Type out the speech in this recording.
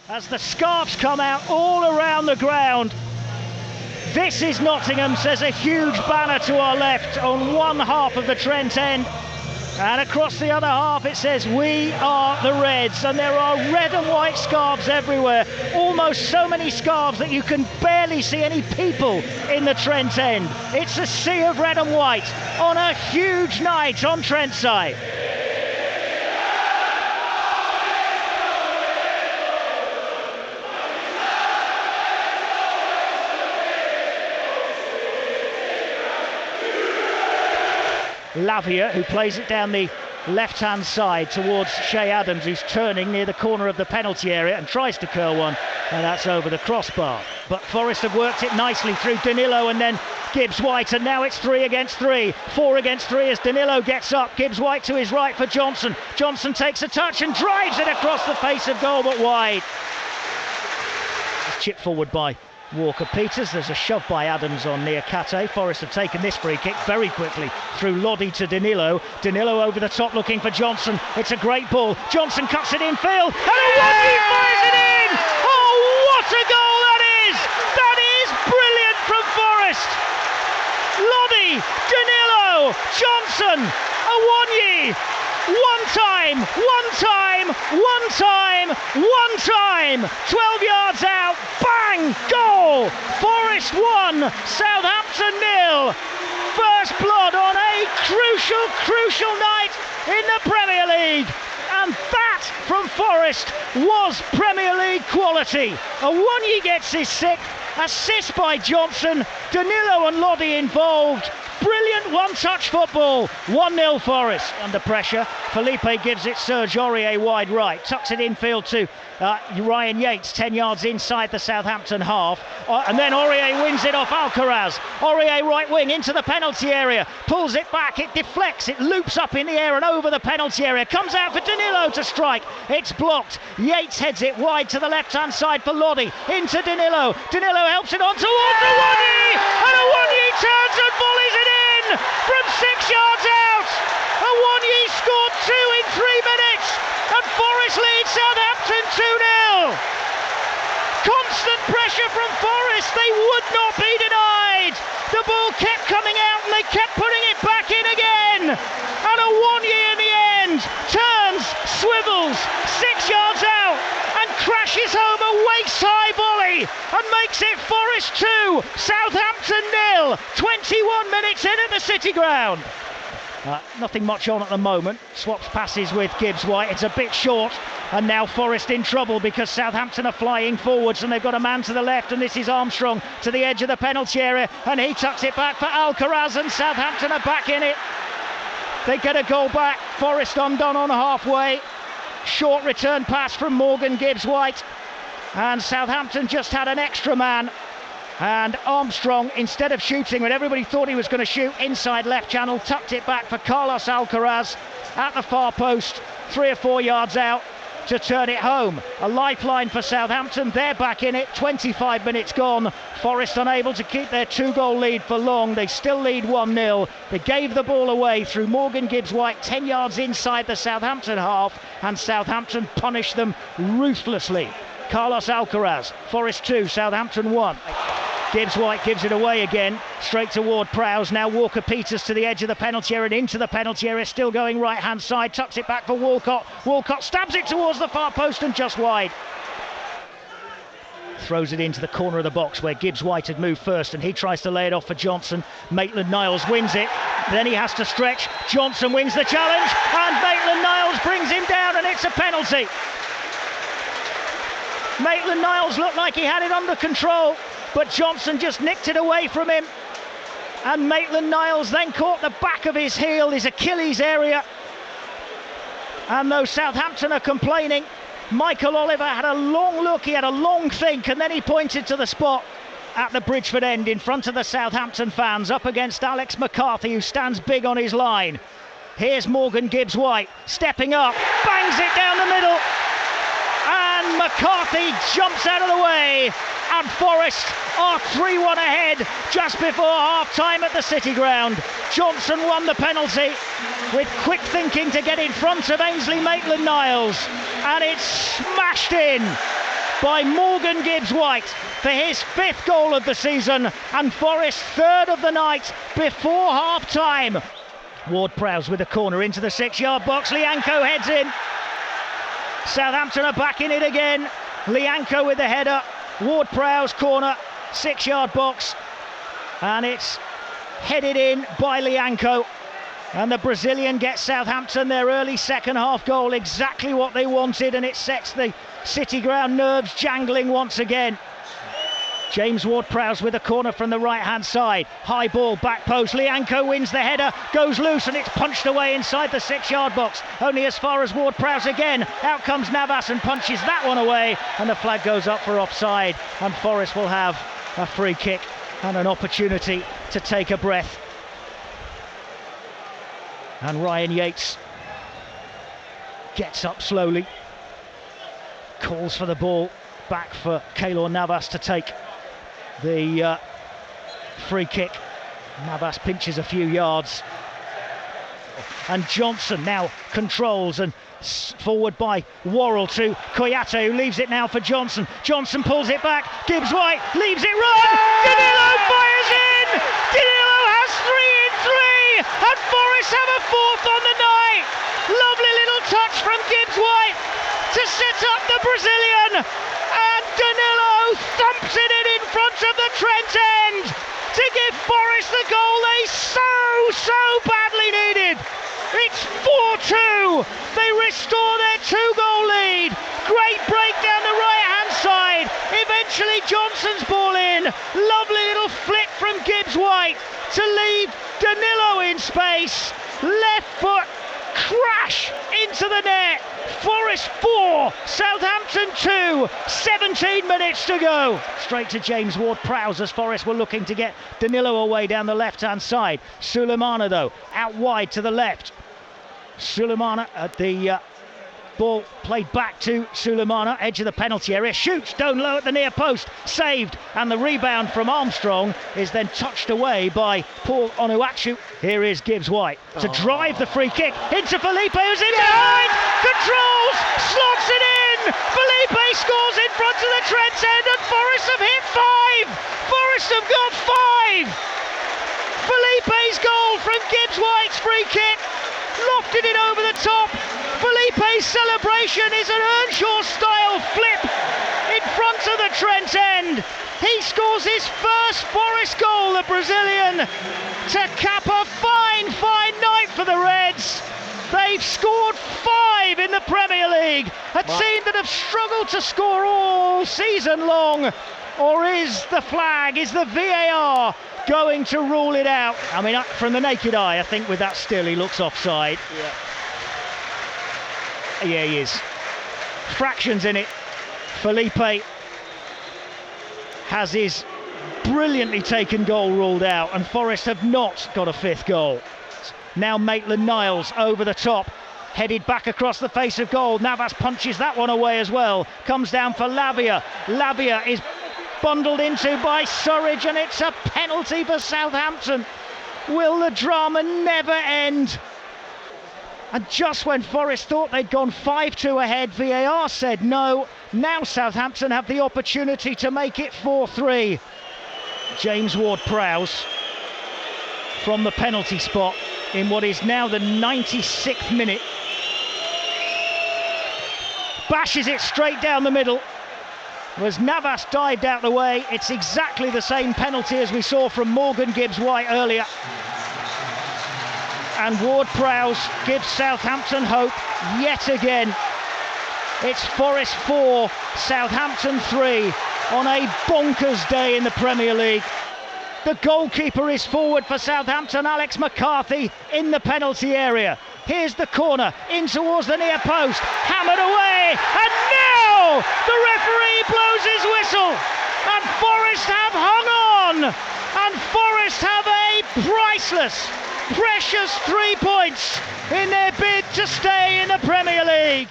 As the scarves come out all around the ground. This is Nottingham, says a huge banner to our left on one half of the Trent end. And across the other half it says, "We are the Reds." And there are red and white scarves everywhere. Almost so many scarves that you can barely see any people in the Trent end. It's a sea of red and white on a huge night on Trent side. Lavia, who plays it down the left-hand side towards Shea Adams, who's turning near the corner of the penalty area and tries to curl one, and that's over the crossbar. But Forest have worked it nicely through Danilo and then Gibbs-White, and now it's 3 against 3, 4 against 3 as Danilo gets up. Gibbs-White to his right for Johnson. Johnson takes a touch and drives it across the face of goal, but wide. It's chipped forward by Walker-Peters. There's a shove by Adams on near Kate. Forest have taken this free kick very quickly through Lodi to Danilo. Danilo over the top looking for Johnson. It's a great ball. Johnson cuts it in field and Awoniyi fires it in! Oh, what a goal that is! That is brilliant from Forest! Lodi, Danilo, Johnson, Awoniyi. One time, 12 yards out, bang, goal! Forest 1, Southampton 0. First blood on a crucial night in the Premier League. And that, from Forest, was Premier League quality. Awoniyi gets his 6th, assist by Johnson, Danilo and Lodi involved. Brilliant one-touch football. 1-0 Forest. Under pressure, Felipe gives it Serge Aurier wide right, tucks it infield to Ryan Yates, 10 yards inside the Southampton half, and then Aurier wins it off Alcaraz. Aurier right wing into the penalty area, pulls it back, it deflects, it loops up in the air and over the penalty area, comes out for Danilo to strike, it's blocked. Yates heads it wide to the left-hand side for Lodi, into Danilo. Danilo helps it on towards Awoniyi, and Awoniyi turns and volleys it in from 6 yards out. Awoniyi scored 2 in 3 minutes, and Forest leads Southampton 2-0. Constant pressure from Forest, they would not be denied. The ball kept coming out and they kept putting it back in again. And Awoniyi in the end turns, swivels 6 yards out and crashes home a waist-high volley and makes it Forest 2, Southampton 0. 21 minutes in at the City Ground. Nothing much on at the moment. Swaps passes with Gibbs-White. It's a bit short, and now Forest in trouble because Southampton are flying forwards and they've got a man to the left, and this is Armstrong to the edge of the penalty area, and he tucks it back for Alcaraz, and Southampton are back in it. They get a goal back. Forest undone on halfway. Short return pass from Morgan Gibbs-White, and Southampton just had an extra man. And Armstrong, instead of shooting when everybody thought he was going to shoot inside left channel, tucked it back for Carlos Alcaraz at the far post, 3 or 4 yards out to turn it home. A lifeline for Southampton. They're back in it. 25 minutes gone. Forest unable to keep their 2-goal lead for long. They still lead 1-0. They gave the ball away through Morgan Gibbs-White 10 yards inside the Southampton half, and Southampton punished them ruthlessly. Carlos Alcaraz, Forest 2, Southampton 1. Gibbs-White gives it away again, straight to Ward-Prowse. Now Walker-Peters to the edge of the penalty area and into the penalty area, still going right-hand side, tucks it back for Walcott. Walcott stabs it towards the far post and just wide. Throws it into the corner of the box where Gibbs-White had moved first, and he tries to lay it off for Johnson. Maitland-Niles wins it, then he has to stretch. Johnson wins the challenge, and Maitland-Niles brings him down, and it's a penalty. Maitland-Niles looked like he had it under control, but Johnson just nicked it away from him, and Maitland-Niles then caught the back of his heel, his Achilles area. And though Southampton are complaining, Michael Oliver had a long look, he had a long think, and then he pointed to the spot at the Bridgeford end in front of the Southampton fans, up against Alex McCarthy, who stands big on his line. Here's Morgan Gibbs-White stepping up, bangs it down the middle, and McCarthy jumps out of the way, and Forest are 3-1 ahead just before half-time at the City Ground. Johnson won the penalty with quick thinking to get in front of Ainsley Maitland-Niles, and it's smashed in by Morgan Gibbs-White for his 5th goal of the season and Forest's 3rd of the night before half-time. Ward-Prowse with a corner into the 6-yard box. Lyanco heads in. Southampton are back in it again. Lyanco with the header. Ward-Prowse corner, 6-yard box, and it's headed in by Lyanco. And the Brazilian gets Southampton their early second half goal, exactly what they wanted, and it sets the City ground nerves jangling once again. James Ward-Prowse with a corner from the right-hand side. High ball, back post. Lyanco wins the header, goes loose, and it's punched away inside the 6-yard box. Only as far as Ward-Prowse again. Out comes Navas and punches that one away, and the flag goes up for offside, and Forest will have a free kick and an opportunity to take a breath. And Ryan Yates gets up slowly, calls for the ball back for Keylor Navas to take the free kick. Navas pinches a few yards, and Johnson now controls, and forward by Worrell to Koyate, who leaves it now for Johnson. Johnson pulls it back. Gibbs-White leaves it run. Danilo fires in. Danilo has 3 in 3, and Forest have a 4th on the night. Lovely little touch from Gibbs-White to set up the Brazilian, and Danilo thumps it in front of the Trent end to give Forest the goal they so badly needed. It's 4-2. They restore their 2-goal lead. Great break down the right-hand side. Eventually Johnson's ball in. Lovely little flick from Gibbs-White to leave Danilo in space. Left foot crash into the net. Forest 4, Southampton 2, 17 minutes to go. Straight to James Ward-Prowse as Forest were looking to get Danilo away down the left-hand side. Sulemana though, out wide to the left. Sulemana at the ball played back to Sulemana, edge of the penalty area, shoots down low at the near post, saved, and the rebound from Armstrong is then touched away by Paul Onuachu. Here is Gibbs-White to drive the free kick into Felipe, who's in behind, controls, slots it in, Felipe scores in front of the Trent end, and Forest have hit 5! Forest have got 5! Felipe's goal from Gibbs-White's free kick, lofted it over the top. Felipe's celebration is an Earnshaw-style flip in front of the Trent end. He scores his first Forest goal, the Brazilian, to cap a fine night for the Reds. They've scored 5 in the Premier League, a team that have struggled to score all season long. Or is the flag, is the VAR going to rule it out? I mean, from the naked eye, I think with that still, he looks offside. Yeah, he is. Fractions in it. Felipe has his brilliantly taken goal ruled out, and Forest have not got a 5th goal. Now Maitland-Niles over the top, headed back across the face of goal. Navas punches that one away as well. Comes down for Lavia. Lavia is bundled into by Surridge, and it's a penalty for Southampton. Will the drama never end? And just when Forest thought they'd gone 5-2 ahead, VAR said no. Now Southampton have the opportunity to make it 4-3. James Ward-Prowse from the penalty spot in what is now the 96th minute. Bashes it straight down the middle. As Navas dived out the way, it's exactly the same penalty as we saw from Morgan Gibbs-White earlier. And Ward-Prowse gives Southampton hope yet again. It's Forest 4, Southampton 3 on a bonkers day in the Premier League. The goalkeeper is forward for Southampton, Alex McCarthy, in the penalty area. Here's the corner, in towards the near post, hammered away, and now the referee blows his whistle, and Forest have hung on, and Forest have a priceless, precious 3 points in their bid to stay in the Premier League.